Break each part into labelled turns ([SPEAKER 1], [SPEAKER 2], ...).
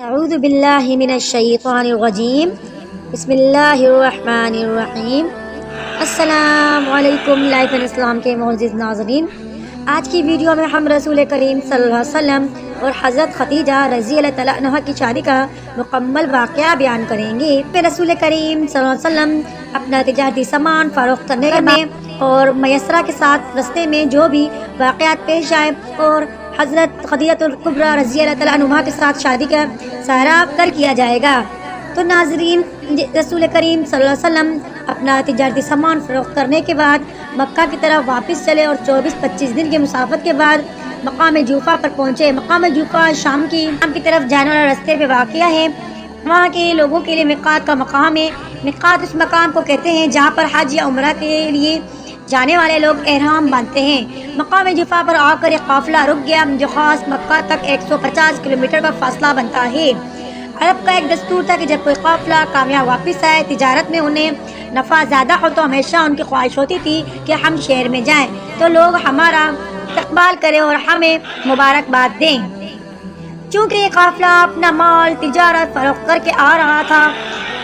[SPEAKER 1] اعوذ باللہ من الشیطان الرجیم بسم اللہ الرحمن الرحیم۔ السلام علیکم لائف اینڈ اسلام کے معزز ناظرین، آج کی ویڈیو میں ہم رسول کریم صلی اللہ علیہ وسلم اور حضرت خدیجہ رضی اللہ تعالیٰ عنہا کی شادی کا مکمل واقعہ بیان کریں گے۔ رسول کریم صلی اللہ علیہ وسلم اپنا تجارتی سامان فروخت کرنے میں اور میسرہ کے ساتھ رستے میں جو بھی واقعات پیش آئے اور حضرت خدیجہ الکبریٰ رضی اللہ تعالیٰ عنہا کے ساتھ شادی کا سارا کر کیا جائے گا۔ تو ناظرین، رسول کریم صلی اللہ علیہ وسلم اپنا تجارتی سامان فروخت کرنے کے بعد مکہ کی طرف واپس چلے اور 24-25 دن کے مسافت کے بعد مقام جوفہ پر پہنچے۔ مقام جوفہ شام کی طرف جانے والے راستے پہ واقع ہے۔ وہاں کے لوگوں کے لیے میقات کا مقام ہے۔ میقات اس مقام کو کہتے ہیں جہاں پر حج یا عمرہ کے لیے جانے والے لوگ احرام باندھتے ہیں۔ مقام جوفہ پر آ کر ایک قافلہ رک گیا جو خاص مکہ تک 150 کلومیٹر کا فاصلہ بنتا ہے۔ عرب کا ایک دستور تھا کہ جب کوئی قافلہ کامیاب واپس آئے، تجارت میں انہیں نفع زیادہ ہو تو ہمیشہ ان کی خواہش ہوتی تھی کہ ہم شہر میں جائیں تو لوگ ہمارا استقبال کریں اور ہمیں مبارکباد دیں۔ چونکہ یہ قافلہ اپنا مال تجارت فروخت کر کے آ رہا تھا،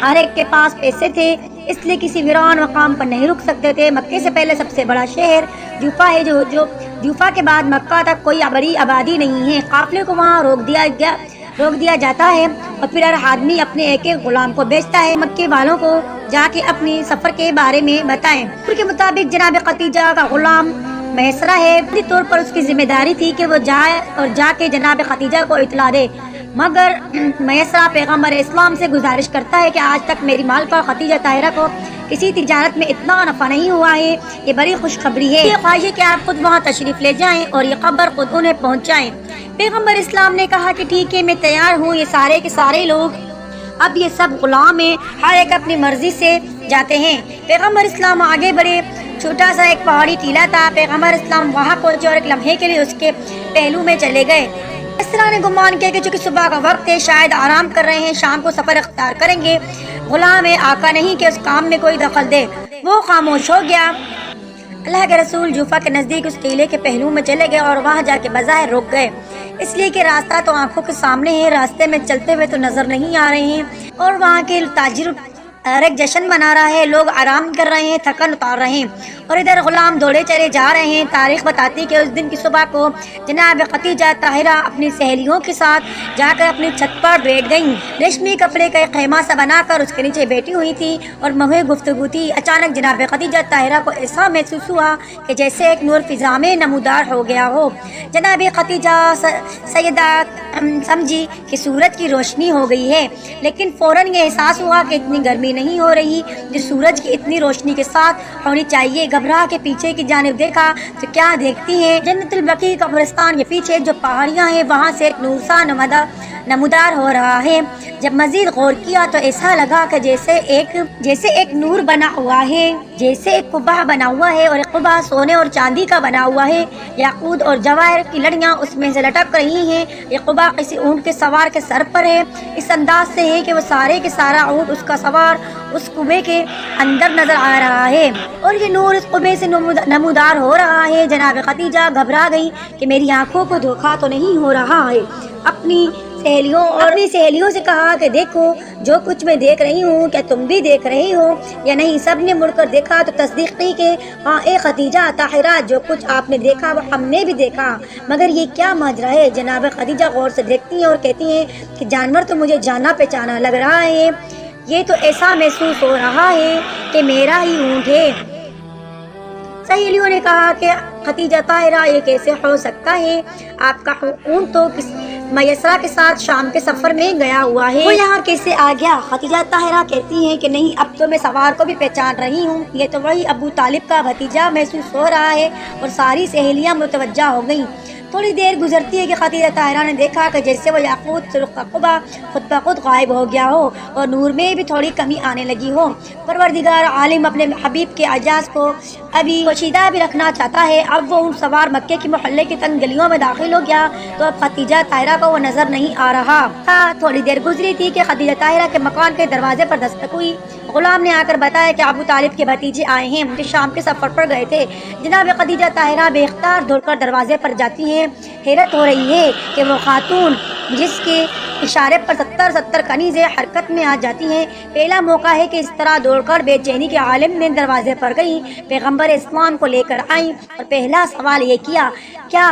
[SPEAKER 1] ہر ایک کے پاس پیسے تھے، اس لیے کسی ویران مقام پر نہیں رک سکتے تھے۔ مکے سے پہلے سب سے بڑا شہر جوفہ ہے، جو جوفہ کے بعد مکہ تک کوئی بڑی آبادی نہیں ہے۔ قافلے کو وہاں روک دیا جاتا ہے اور پھر ہر آدمی اپنے ایک ایک غلام کو بیچتا ہے۔ مکے والوں کو جا کے اپنی سفر کے بارے میں بتائیں۔ ان کے مطابق جناب خدیجہ کا غلام میسرہ ہے، بنیادی طور پر اس کی ذمہ داری تھی کہ وہ جائے اور جا کے جناب خدیجہ کو اطلاع دے، مگر میسرہ پیغمبر اسلام سے گزارش کرتا ہے کہ آج تک میری مالکہ خدیجہ طاہرہ کو کسی تجارت میں اتنا نفع نہیں ہوا ہے، یہ بڑی خوشخبری ہے۔ یہ خواہش ہے کہ آپ خود وہاں تشریف لے جائیں اور یہ خبر خود انہیں پہنچائیں۔ پیغمبر اسلام نے کہا کہ ٹھیک ہے، میں تیار ہوں۔ یہ سارے کے سارے لوگ اب یہ سب غلام ہیں، ہر ایک اپنی مرضی سے جاتے ہیں۔ پیغمبر اسلام آگے بڑھے، چھوٹا سا ایک پہاڑی ٹیلا تھا۔ پیغمبر اسلام وہاں پہنچے اور ایک لمحے کے لیے اس کے پہلو میں چلے گئے۔ اس طرح نے گمان کیا کہ چونکہ صبح کا وقت ہے، شاید آرام کر رہے ہیں، شام کو سفر اختیار کریں گے۔ غلام ہے، آقا نہیں کہ اس کام میں کوئی دخل دے۔ وہ خاموش ہو گیا۔ اللہ کے رسول جوفہ کے نزدیک اس ٹیلے کے پہلو میں چلے گئے اور وہاں جا کے بظاہر رک گئے، اس لیے کہ راستہ تو آنکھوں کے سامنے ہے، راستے میں چلتے ہوئے تو نظر نہیں آ رہے ہیں اور وہاں کے تاجر ایک جشن منا رہا ہے، لوگ آرام کر رہے ہیں، تھکن اتار رہے ہیں اور ادھر غلام دوڑے چلے جا رہے ہیں۔ تاریخ بتاتی کہ اس دن کی صبح کو جناب خدیجہ طاہرہ اپنی سہیلیوں کے ساتھ جا کر اپنی چھت پر بیٹھ گئیں۔ ریشمی کپڑے کا ایک خیمہ سا بنا کر اس کے نیچے بیٹھی ہوئی تھی اور مہوے گفتگو تھی۔ اچانک جناب خدیجہ طاہرہ کو ایسا محسوس ہوا کہ جیسے ایک نور فضا میں نمودار ہو گیا ہو۔ جناب خدیجہ سیدہ سمجھی کہ سورج کی روشنی ہو گئی ہے، لیکن فوراً یہ احساس ہوا کہ اتنی گرمی نہیں ہو رہی جو سورج کی اتنی روشنی کے ساتھ ہونی چاہیے۔ گھبرا کے پیچھے کی جانب دیکھا تو کیا دیکھتی ہے، جنت البقیع قبرستان کے پیچھے جو پہاڑیاں ہیں وہاں سے ایک نور سا نمودار ہو رہا ہے۔ جب مزید غور کیا تو ایسا لگا کہ جیسے ایک نور بنا ہوا ہے، جیسے ایک قبہ بنا ہوا ہے اور ایک قبہ سونے اور چاندی کا بنا ہوا ہے، یاقوت اور جواہر کی لڑیاں اس میں سے لٹک رہی ہیں۔ یہ قبہ کسی اونٹ کے سوار کے سر پر ہے، اس انداز سے ہے کہ وہ سارے کے سارا اونٹ اس کا سوار اس قبے کے اندر نظر آ رہا ہے اور یہ نور اس قبے سے نمودار ہو رہا ہے۔ جناب خدیجہ گھبرا گئی کہ میری آنکھوں کو دھوکا تو نہیں ہو رہا ہے۔ اپنی سہیلیوں سے کہا کہ دیکھو جو کچھ میں دیکھ رہی ہوں، کیا تم بھی دیکھ رہی ہو یا نہیں؟ سب نے مڑ کر دیکھا تو تصدیق کی کہ ہاں اے خدیجہ طاہرہ، جو کچھ آپ نے دیکھا وہ ہم نے بھی دیکھا، مگر یہ کیا ماجرا ہے؟ جناب خدیجہ غور سے دیکھتی ہیں اور کہتی ہیں کہ جانور تو مجھے جانا پہچانا لگ رہا ہے، یہ تو ایسا محسوس ہو رہا ہے کہ میرا ہی اونٹ ہے۔ سہیلیوں نے کہا کہ خدیجہ طاہرہ یہ کیسے ہو سکتا ہے؟ آپ کا اونٹ تو میسرہ کے ساتھ شام کے سفر میں گیا ہوا ہے، وہ یہاں کیسے آ گیا؟ خدیجہ طاہرہ کہتی ہیں کہ نہیں، اب تو میں سوار کو بھی پہچان رہی ہوں، یہ تو وہی ابو طالب کا بھتیجا محسوس ہو رہا ہے۔ اور ساری سہیلیاں متوجہ ہو گئیں۔ تھوڑی دیر گزرتی ہے کہ خدیجہ طاہرہ نے دیکھا کہ جیسے وہ یاقوت سرخ کا قبہ خود بخود غائب ہو گیا ہو اور نور میں بھی تھوڑی کمی آنے لگی ہو۔ پروردگار عالم اپنے حبیب کے اعجاز کو ابھی پوشیدہ بھی رکھنا چاہتا ہے۔ اب وہ اونٹ سوار مکے کی محلے کی تنگ گلیوں میں داخل ہو گیا تو اب خدیجہ طاہرہ کو وہ نظر نہیں آ رہا تھا۔ تھوڑی دیر گزری تھی کہ خدیجہ طاہرہ کے مکان کے دروازے پر دستک ہوئی غلام نے آ کر بتایا کہ ابو طالب کے بھتیجے آئے ہیں، مجھے شام کے سفر پر گئے تھے۔ جناب خدیجہ طاہرہ بے اختیار دوڑ کر دروازے پر جاتی ہیں۔ حیرت ہو رہی ہے کہ وہ خاتون جس کے اشارے پر 70 کنیزیں حرکت میں آ جاتی ہیں، پہلا موقع ہے کہ اس طرح دوڑ کر بے چینی کے عالم میں دروازے پر گئی، پیغمبر اسلام کو لے کر آئیں اور پہلا سوال یہ کیا، کیا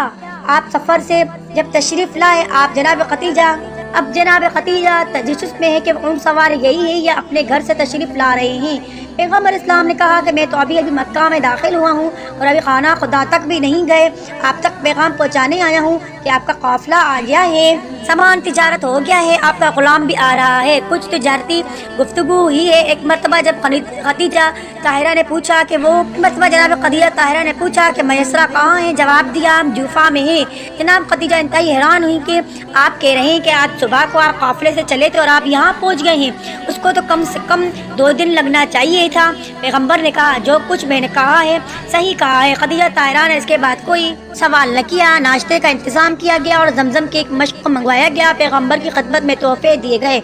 [SPEAKER 1] آپ سفر سے جب تشریف لائے آپ جناب خدیجہ، اب جناب خدیجہ تجسس میں ہے کہ اون سوار یہی ہے یا اپنے گھر سے تشریف لا رہے ہیں؟ پیغمبر اسلام نے کہا کہ میں تو ابھی مکہ میں داخل ہوا ہوں اور ابھی خانہ خدا تک بھی نہیں گئے، آپ تک پیغام پہنچانے آیا ہوں کہ آپ کا قافلہ آ گیا ہے، سامان تجارت ہو گیا ہے، آپ کا غلام بھی آ رہا ہے، کچھ تجارتی گفتگو ہی ہے۔ ایک مرتبہ جب خدیجہ طاہرہ نے پوچھا کہ جناب خدیجہ طاہرہ نے پوچھا کہ میسرہ کہاں ہے، جواب دیا جوفا میں ہے۔ جناب خدیجہ انتہائی حیران ہوئی کہ آپ کہہ رہے ہیں کہ آج صبح کو آپ قافلے سے چلے تھے اور آپ یہاں پہنچ گئے ہیں، اس کو تو کم سے کم 2 دن لگنا چاہیے تھا۔ پیغمبر نے کہا جو کچھ میں نے کہا ہے صحیح کہا ہے۔ خدیجہ طاہرہ نے اس کے بعد کوئی سوال نہ کیا۔ ناشتے کا انتظام کیا گیا اور زمزم کے ایک مشق منگوایا گیا۔ پیغمبر کی خدمت میں تحفے دیے گئے۔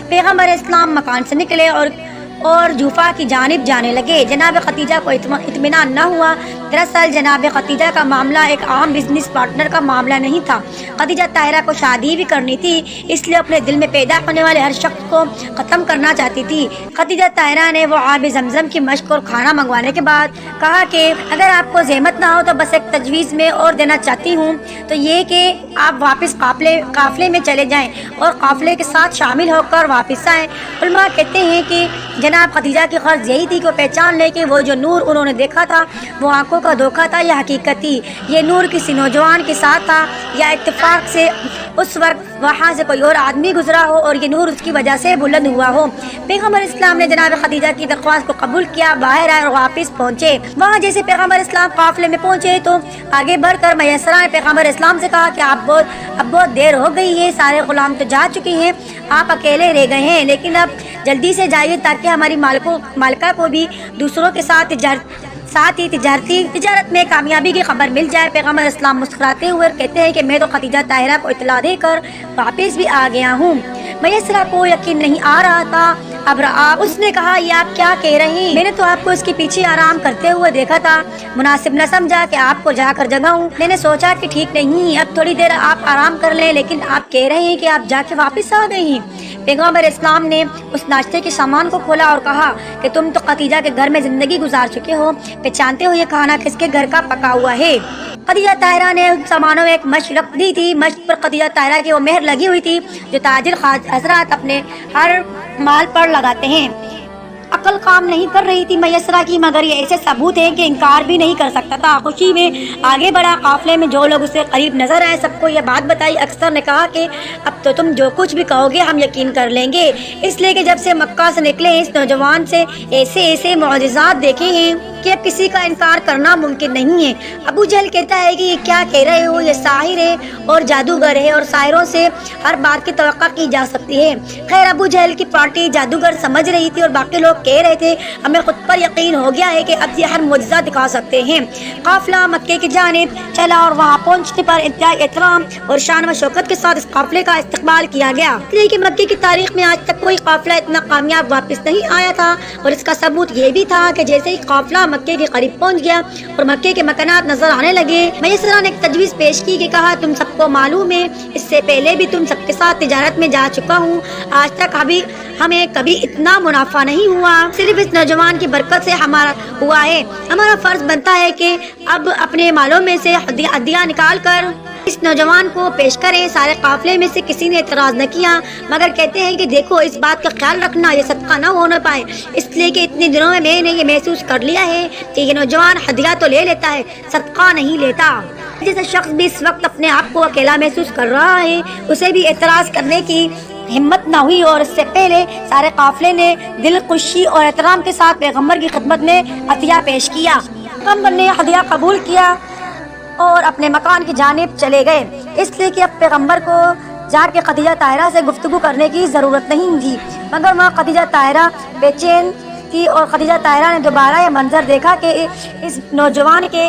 [SPEAKER 1] پیغمبر اسلام مکان سے نکلے اور جوفا کی جانب جانے لگے۔ جناب خدیجہ کو اطمینان نہ ہوا۔ دراصل جناب خدیجہ کا معاملہ ایک عام بزنس پارٹنر کا معاملہ نہیں تھا۔ خدیجہ طاہرہ کو شادی بھی کرنی تھی، اس لیے اپنے دل میں پیدا ہونے والے ہر شخص کو ختم کرنا چاہتی تھی۔ خدیجہ طاہرہ نے وہ آب زمزم کی مشق اور کھانا منگوانے کے بعد کہا کہ اگر آپ کو زحمت نہ ہو تو بس ایک تجویز میں اور دینا چاہتی ہوں، تو یہ کہ آپ واپس قافلے میں چلے جائیں اور قافلے کے ساتھ شامل ہو کر واپس آئیں۔ علماء کہتے ہیں کہ جناب خدیجہ کی غرض یہی تھی کہ وہ پہچان لے کہ وہ جو نور انہوں نے دیکھا تھا وہ آنکھوں کا دھوکہ تھا یا حقیقت تھی۔ یہ نور کسی نوجوان کے ساتھ تھا یا اتفاق سے اس وقت وہاں سے کوئی اور آدمی گزرا ہو اور یہ نور اس کی وجہ سے بلند ہوا ہو۔ پیغمبر اسلام نے جناب خدیجہ کی درخواست کو قبول کیا، باہر آئے اور واپس پہنچے۔ وہاں جیسے پیغمبر اسلام قافلے میں پہنچے تو آگے بڑھ کر میسرہ نے پیغمبر اسلام سے کہا کہ اب بہت دیر ہو گئی ہے، سارے غلام تو جا چکے ہیں، آپ اکیلے رہ گئے ہیں، لیکن اب جلدی سے جائیے تاکہ ہماری مالکہ کو بھی دوسروں کے ساتھ ہی تجارت میں کامیابی کی خبر مل جائے۔ پیغمبر اسلام مسکراتے ہوئے کہتے ہیں کہ میں تو خدیجہ طاہرہ کو اطلاع دے کر واپس بھی آ گیا ہوں۔ میسرہ کو یقین نہیں آ رہا تھا۔ اب اس نے کہا یہ آپ کیا کہہ رہے ہیں؟ میں نے تو آپ کو اس کے پیچھے آرام کرتے ہوئے دیکھا تھا، مناسب نہ سمجھا کہ آپ کو جا کر جگاؤں۔ میں نے سوچا کہ ٹھیک نہیں، اب تھوڑی دیر آپ آرام کر لیں، لیکن آپ کہہ رہے ہیں کہ آپ جا کے واپس آ گئے ہیں۔ پیغمبر اسلام نے اس ناشتے کے سامان کو کھولا اور کہا کہ تم تو خدیجہ کے گھر میں زندگی گزار چکے ہو، پہچانتے ہو یہ کھانا کس کے گھر کا پکا ہوا ہے۔ خدیجہ طاہرہ نے ان سامانوں میں ایک مشق رکھ دی تھی۔ مشق پر خدیجہ طاہرہ کی وہ مہر لگی ہوئی تھی جو تاجر حضرات اپنے ہر مال پر لگاتے ہیں۔ عقل کام نہیں کر رہی تھی میسرہ کی، مگر یہ ایسے ثبوت ہیں کہ انکار بھی نہیں کر سکتا تھا۔ خوشی میں آگے بڑھا، قافلے میں جو لوگ اسے قریب نظر آئے سب کو یہ بات بتائی۔ اکثر نے کہا کہ اب تو تم جو کچھ بھی کہو گے ہم یقین کر لیں گے، اس لیے کہ جب سے مکہ سے نکلے اس نوجوان سے ایسے معجزات دیکھے ہیں کہ اب کسی کا انکار کرنا ممکن نہیں ہے۔ ابو جہل کہتا ہے کہ یہ کیا کہہ رہے ہو، یہ ساحر ہے اور جادوگر ہے اور ساحروں سے ہر بات کی توقع کی جا سکتی ہے۔ خیر ابو جہل کی پارٹی جادوگر سمجھ رہی تھی اور باقی لوگ کہہ رہے تھے ہمیں خود پر یقین ہو گیا ہے کہ اب یہ ہر معجزہ دکھا سکتے ہیں۔ قافلہ مکے کی جانب چلا اور وہاں پہنچنے پر انتہائی احترام اور شان و شوکت کے ساتھ اس قافلے کا استقبال کیا گیا، اس لیے کہ مکے کی تاریخ میں آج تک کوئی قافلہ اتنا کامیاب واپس نہیں آیا تھا۔ اور اس کا ثبوت یہ بھی تھا کہ جیسے ہی قافلہ مکے کے قریب پہنچ گیا اور مکے کے مکانات نظر آنے لگے، میسرہ نے ایک تجویز پیش کی کہ کہا تم سب کو معلوم ہے اس سے پہلے بھی تم سب کے ساتھ تجارت میں جا چکا ہوں، آج تک ہمیں کبھی اتنا منافع نہیں ہوا، صرف اس نوجوان کی برکت سے ہمارا ہوا ہے۔ ہمارا فرض بنتا ہے کہ اب اپنے مالوں میں سے عدیہ نکال کر اس نوجوان کو پیش کریں۔ سارے قافلے میں سے کسی نے اعتراض نہ کیا، مگر کہتے ہیں کہ دیکھو اس بات کا خیال رکھنا یہ صدقہ نہ ہونا پائے، اس لیے کہ اتنے دنوں میں میں نے یہ محسوس کر لیا ہے کہ یہ نوجوان ہدیہ تو لے لیتا ہے، صدقہ نہیں لیتا۔ جیسے شخص بھی اس وقت اپنے آپ کو اکیلا محسوس کر رہا ہے، اسے بھی اعتراض کرنے کی ہمت نہ ہوئی، اور اس سے پہلے سارے قافلے نے دل خوشی اور احترام کے ساتھ پیغمبر کی خدمت میں عطیہ پیش کیا۔ پیغمبر نے عطیہ قبول کیا اور اپنے مکان کی جانب چلے گئے، اس لیے کہ اب پیغمبر کو جا کے خدیجہ طاہرہ سے گفتگو کرنے کی ضرورت نہیں تھی، مگر وہاں خدیجہ طاہرہ بے چین تھی اور خدیجہ طاہرہ نے دوبارہ یہ منظر دیکھا کہ اس نوجوان کے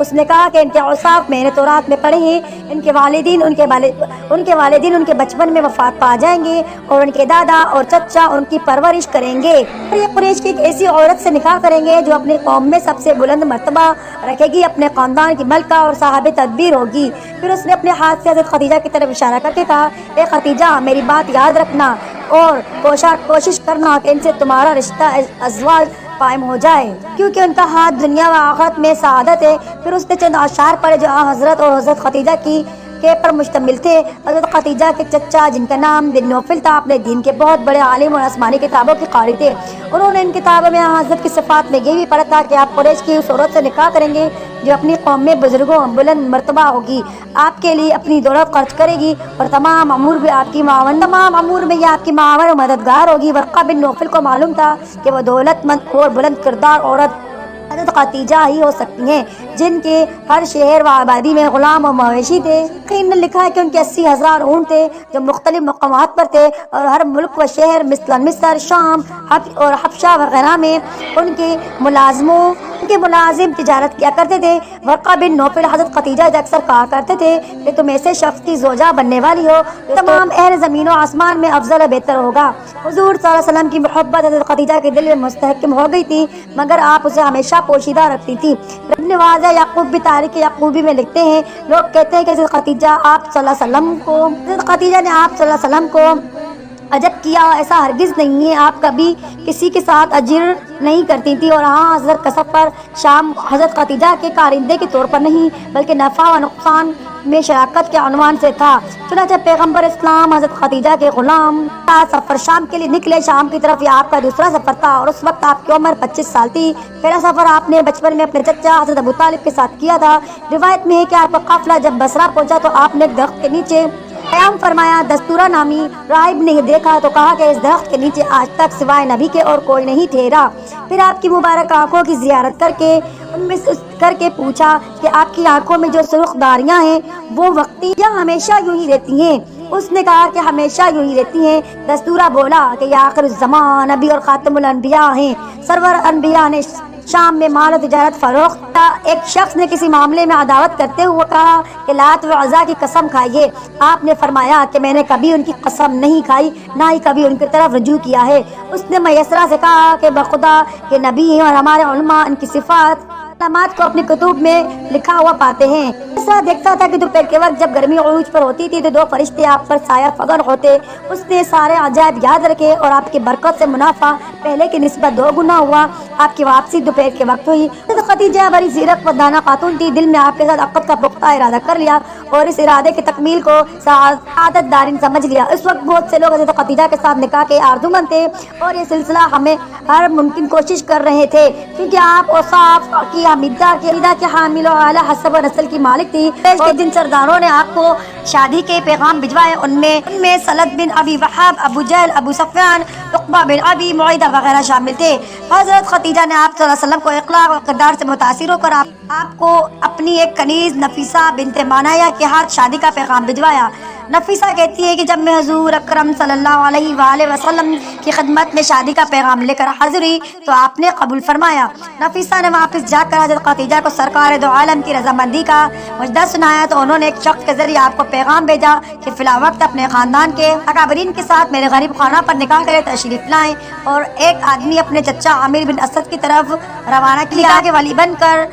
[SPEAKER 1] اس نے کہا کہ ان کے اوصاف میں نے تورات میں پڑھے ہیں، ان کے والدین ان کے بچپن میں وفات پا جائیں گے اور ان کے دادا اور چچا ان کی پرورش کریں گے، اور یہ قریش کی ایک ایسی عورت سے نکاح کریں گے جو اپنی قوم میں سب سے بلند مرتبہ رکھے گی، اپنے خاندان کی ملکہ اور صاحب تدبیر ہوگی۔ پھر اس نے اپنے ہاتھ سے حضرت خدیجہ کی طرف اشارہ کر کے کہا، اے خدیجہ میری بات یاد رکھنا اور کوشش کرنا کہ ان سے تمہارا رشتہ ازواج قائم ہو جائے، کیونکہ ان کا ہاتھ دنیا و آخرت میں سعادت ہے۔ پھر اس نے چند اشعار پڑھے جو حضرت اور حضرت خدیجہ کی کے پر مشتمل تھے۔ حضرت خدیجہ کے چچا جن کا نام بن نوفل تھا اپنے دین کے بہت بڑے عالم اور آسمانی کتابوں کے قاری تھے۔ انہوں نے ان کتابوں میں حضرت کی صفات میں یہ بھی پڑھا تھا کہ آپ قریش کی اس عورت سے نکاح کریں گے جو اپنی قوم میں بزرگوں بلند مرتبہ ہوگی، آپ کے لیے اپنی دولت خرچ کرے گی اور تمام امور میں آپ کی معاون اور مددگار ہوگی۔ ورقہ بن نوفل کو معلوم تھا کہ وہ دولت مند اور بلند کردار عورت حضرت خدیجہ ہی ہو سکتی ہیں، جن کے ہر شہر و آبادی میں غلام و مویشی تھے۔ نے لکھا ہے کہ ان کے 80,000 اونٹ تھے جو مختلف مقامات پر تھے، اور ہر ملک و شہر مثلا مصر، شام اور حبشہ وغیرہ میں ان کے ملازم تجارت کیا کرتے تھے۔ ورقہ بن نوفل حضرت خدیجہ سے اکثر کہا کرتے تھے کہ تم ایسے شخص کی زوجہ بننے والی ہو تمام اہل زمین و آسمان میں افضل و بہتر ہوگا۔ حضور صلی اللہ علیہ وسلم کی محبت حضرت خدیجہ کے دل میں مستحکم ہو گئی تھی، مگر آپ اسے ہمیشہ پوشیدہ رکھتی تھی۔ ابن واضح یعقوب بھی تاریخ یعقوبی میں لکھتے ہیں، لوگ کہتے ہیں کہ حضرت خدیجہ نے آپ صلی اللہ علیہ وسلم کو عجب کیا، ایسا ہرگز نہیں ہے، آپ کبھی کسی کے ساتھ اجر نہیں کرتی تھی، اور ہاں حضرت کا سفر شام حضرت خدیجہ کے کارندے کے طور پر نہیں بلکہ نفع و نقصان میں شراکت کے عنوان سے تھا۔ چنانچہ پیغمبر اسلام حضرت خدیجہ کے غلام سفر شام کے لیے نکلے۔ شام کی طرف یہ آپ کا دوسرا سفر تھا اور اس وقت آپ کی عمر 25 سال تھی۔ پہلا سفر آپ نے بچپن میں اپنے چچا حضرت ابو طالب کے ساتھ کیا تھا۔ روایت میں ہے کہ آپ کا قافلہ جب بصرہ پہنچا تو آپ نے ایک درخت کے نیچے قیام فرمایا۔ دستورہ نامی راہب نے دیکھا تو کہا کہ اس درخت کے نیچے آج تک سوائے نبی کے اور کوئی نہیں ٹھہرا۔ پھر آپ کی مبارک آنکھوں کی زیارت کر کے پوچھا کہ آپ کی آنکھوں میں جو سرخ داریاں ہیں وہ وقتی یا ہمیشہ یوں ہی رہتی ہیں؟ اس نے کہا کہ ہمیشہ یوں ہی رہتی ہیں۔ دستورہ بولا کہ یہ آخر الزمان نبی اور خاتم الانبیاء ہیں۔ سرور انبیاء نے شام میں مال و تجارت فروخت تھا۔ ایک شخص نے کسی معاملے میں عداوت کرتے ہوئے کہا کہ لات و عزا کی قسم کھائیے۔ آپ نے فرمایا کہ میں نے کبھی ان کی قسم نہیں کھائی، نہ ہی کبھی ان کی طرف رجوع کیا ہے۔ اس نے میسرہ سے کہا کہ بخدا یہ نبی ہیں اور ہمارے علماء ان کی صفات علامات کو اپنی کتب میں لکھا ہوا پاتے ہیں۔ ایسا دیکھتا تھا کہ دوپہر کے وقت جب گرمی عروج پر ہوتی تھی تو دو فرشتے آپ پر سایہ فگن ہوتے۔ اس نے سارے عجائب یاد رکھے اور آپ کی برکت سے منافع پہلے کی نسبت 2 گنا ہوا۔ آپ کی واپسی دوپہر کے وقت ہوئی۔ خدیجہ بڑی زیرک و دانہ خاتون تھی، دل میں آپ کے ساتھ عقد کا پختہ ارادہ کر لیا اور اس ارادے کی تکمیل کو سعادت دارین سمجھ لیا۔ اس وقت بہت سے لوگ حضرت خدیجہ کے ساتھ نکاح کے آرزومند تھے اور یہ سلسلہ ہمیں ہر ممکن کوشش کر رہے تھے، کیونکہ آپ اوصاف کی حمیدہ کے حامل و اعلیٰ حسب و نسل کی مالک تھی۔ اور جن سرداروں نے آپ کو شادی کے پیغام بھجوائے ان میں سلط بن ابی وہاب، ابو جہل، ابو سفیان، عقبہ بن ابی معیطہ وغیرہ شامل تھے۔ حضرت خدیجہ نے آپ صلی اللہ علیہ وسلم کو اخلاق اور کردار سے متاثر ہو کر آپ کو اپنی ایک کنیز نفیسہ بنت مانایہ کے ہاتھ شادی کا پیغام بھجوایا۔ نفیسہ کہتی ہے کہ جب میں حضور اکرم صلی اللہ علیہ وآلہ وسلم کی خدمت میں شادی کا پیغام لے کر حاضر ہوئی تو آپ نے قبول فرمایا۔ نفیسہ نے واپس جا کر حضرت خدیجہ کو سرکار دو عالم کی رضامندی کا مجدہ سنایا تو انہوں نے ایک شخص کے ذریعے آپ کو پیغام بھیجا کہ فی الوقت اپنے خاندان کے اکابرین کے ساتھ میرے غریب خانہ پر نکاح کے لیے تشریف لائیں، اور ایک آدمی اپنے چچا عامر بن اسد کی طرف روانہ کیا کہ ولی بن کر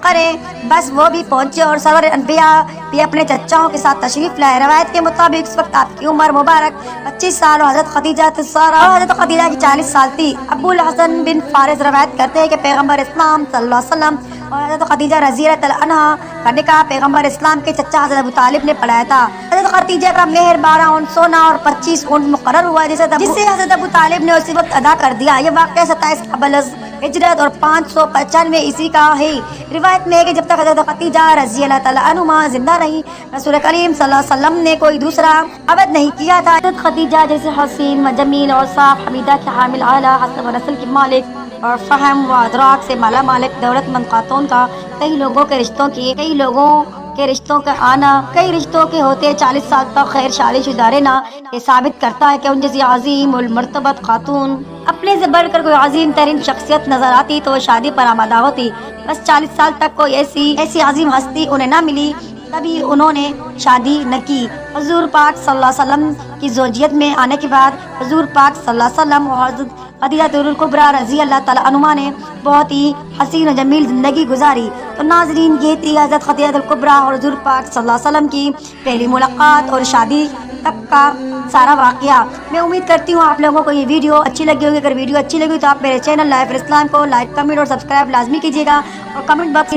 [SPEAKER 1] کریں۔ بس وہ بھی پہنچے اور سرور انبیاء بھی اپنے چچاؤں کے ساتھ تشریف لائے۔ روایت کے مطابق اس وقت آپ کی عمر مبارک 25 سال اور حضرت خدیجہ کی 40 سال تھی۔ ابو الحسن بن فارس روایت کرتے ہیں کہ پیغمبر اسلام صلی اللہ علیہ وسلم اور حضرت خدیجہ رضی اللہ عنہا کا نکاح پیغمبر اسلام کے چچا حضرت ابو طالب نے پڑھایا تھا۔ حضرت خدیجہ کا مہر 12 اونٹ سونا اور 25 اونٹ مقرر ہوا جسے حضرت ابو طالب نے اسی وقت ادا کر دیا۔ یہ واقعہ 27 قبل ہجرت اور 595 عیسوی کا ہے۔ روایت میں ہے کہ جب تک حضرت خدیجہ رضی اللہ تعالیٰ عنہما زندہ رہی رسول کریم صلی اللہ علیہ وسلم نے کوئی دوسرا عبد نہیں کیا تھا۔ حضرت خدیجہ جیسے حسین و جمیل اور صاف حمیدہ کے حامل اعلیٰ حسب و نسل کی مالک اور فہم و ادراک سے مالا مالک دولت مند خاتون کا کئی لوگوں کہ رشتوں کا آنا کئی رشتوں کے ہوتے 40 سال تک خیر شادی شدہ رہنا یہ ثابت کرتا ہے کہ ان جیسی عظیم المرتبت خاتون اپنے سے بڑھ کر کوئی عظیم ترین شخصیت نظر آتی تو وہ شادی پر آمادہ ہوتی. بس 40 سال تک کوئی ایسی عظیم ہستی انہیں نہ ملی، تبھی انہوں نے شادی نہ کی. حضور پاک صلی اللہ علیہ وسلم کی زوجیت میں آنے کے بعد حضور پاک صلی اللہ علیہ وسلم اور حضرت خدیجہ الکبریٰ رضی اللہ تعالیٰ عنہا نے بہت ہی حسین و جمیل زندگی گزاری. تو ناظرین، یہ تھی حضرت خدیجہ الکبریٰ اور حضور پاک صلی اللہ علیہ وسلم کی پہلی ملاقات اور شادی تک کا سارا واقعہ. میں امید کرتی ہوں آپ لوگوں کو یہ ویڈیو اچھی لگی ہوگی. اگر ویڈیو اچھی لگی تو آپ میرے چینل لائف اسلام کو لائک، کمنٹ اور سبسکرائب لازمی کیجیے گا، اور کمنٹ باکس